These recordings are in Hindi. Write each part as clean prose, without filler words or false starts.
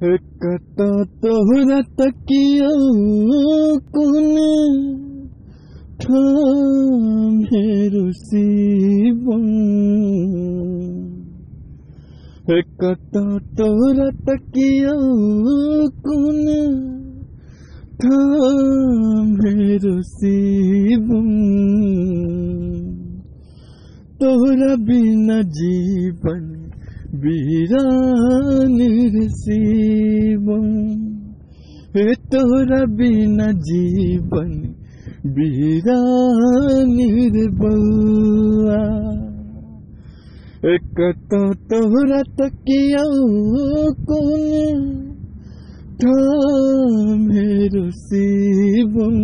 कता तोहरा तकिया कोने ठामे रुसीबम। कता तोहरा तकिया कोने ठामे रुसीबम। तोहरा बिना जीवन वीरान शिवम। तोहरा बिना जीवन वीरान बउआ। कता तोहरा तकिया कोने ठामे शिवम।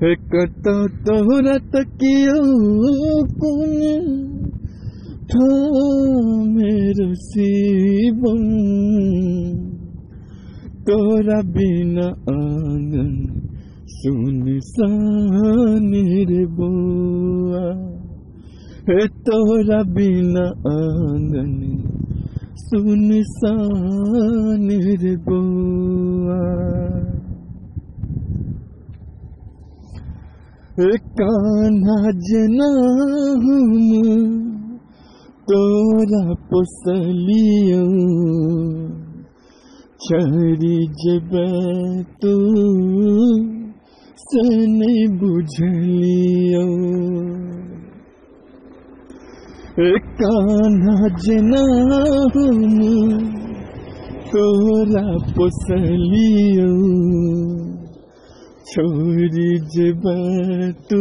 कता तोहरा तकिया कोने ठामे शिवम। तोरा बिना आंगन सुनसान रे बुआ। तोरा बिना आंगन सुनसान रे बुआ। कान्हा जना हम तोरा पोसलियो। छड़ी जबे तू से नहीं बुझलियो। कान्हा जना हम तोरा पोसलियो। छोड़ी जबे तू